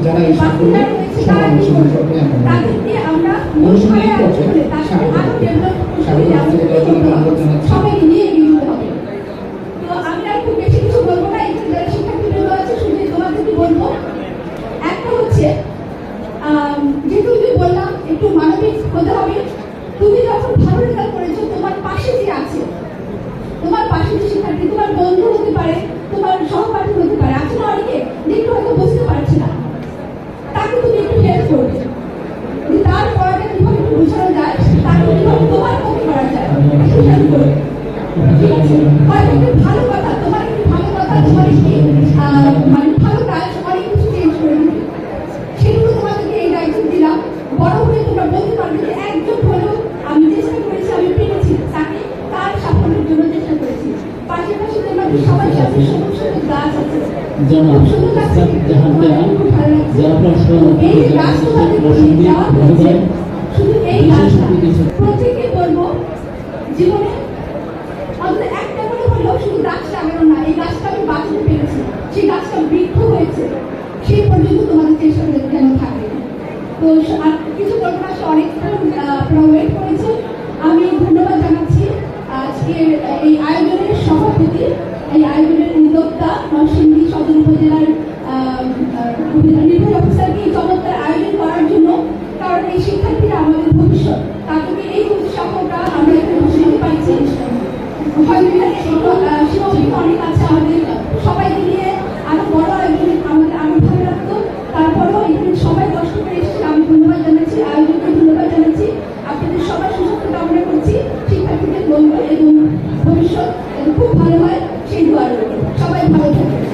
যারা এই সাফল্যে সমাবেশ সম্পর্কে সবাই নিয়ে এগিয়ে হবে। তো আমি আর খুব বেশি কিছু বলবো না, এখানে যারা শিক্ষার্থীবৃন্দ আছে শুধু তোমাদেরকে বলবো, একটা হচ্ছে যেহেতু তুমি বললাম একটু মানবিক হতে হবে। তুমি যখন ভালো রেজাল্ট করেছো, তোমার পাশে যে আছে, তোমার পাশে যে শিক্ষার্থী, তোমার বন্ধু হতে পারে, তোমার সহপাঠী হতে পারে, আছে না অনেকে দেখতে হয়তো বুঝতে পারছে না, তাকে তুমি একটু হেল্প করবে। তার পড়াটা কিভাবে একটু বোঝানো যায়, তাকে কিভাবে তোমার মতো করা যায়, একটু হেল্প করবে। ঠিক আছে, হয়তো একটু ভালো কথা, তোমার একটু ভালো কথা, তোমার একটি মানে ভালো কাজ অনেক কিছু চেঞ্জ করে দিবে। সেগুলো তোমাদেরকে এই দায়িত্ব দিলাম। বড় হয়ে তোমরা বলতে পারবে যে একজন হলেও আমি চেষ্টা করেছি, আমি পেরেছি, তাকে তার সাফল্যের জন্য চেষ্টা করেছি। পাশাপাশি তোমরা সবাই সাথে সুন্দর সুন্দর গাছ আছে, সুন্দর লাগছে, এই গাছ তোমাদেরকে শুধু এই গাছটা প্রত্যেককে বলবো জীবনে অন্তত একটা করে হলেও শুধু গাছ লাগানো না, এই গাছটা আমি বাঁচাতে পেরেছি, সেই গাছটা বৃক্ষ হয়েছে, সেই পর্যন্ত তোমাদের চেষ্টা করে কেন থাকবে। তো আর কিছু বলবো না, অনেকক্ষণ আপনারা ওয়েট করেছে। আমি ধন্যবাদ জানাচ্ছি আজকের এই আয়োজনের সভাপতি, এই আয়োজনের উদ্যোক্তা নরসিংদী সদর উপজেলার নির্বাহী অফিসারকে এই চমৎকার আয়োজন করার জন্য। কারণ এই শিক্ষার্থীরা আমাদের ভবিষ্যৎ, তাদেরকে এই উৎসাহটা আমরা এখানে বুঝতে পারছি। হয়তো অনেক আছে, আমাদের সবাইকে নিয়ে আরো বড় আয়োজন আমাদের আরো ভালো লাগতো। তারপরেও এখানে সবাই কষ্ট করে এসেছে, আমি ধন্যবাদ জানাচ্ছি, আয়োজনকে ধন্যবাদ জানাচ্ছি। আপনাদের সবাই সুস্বাস্থ্য কামনা করছি, শিক্ষার্থীদের মঙ্গল এবং ভবিষ্যৎ খুব ভালো হয় সেই দোয়া রইল। সবাই ভালো থাকবে।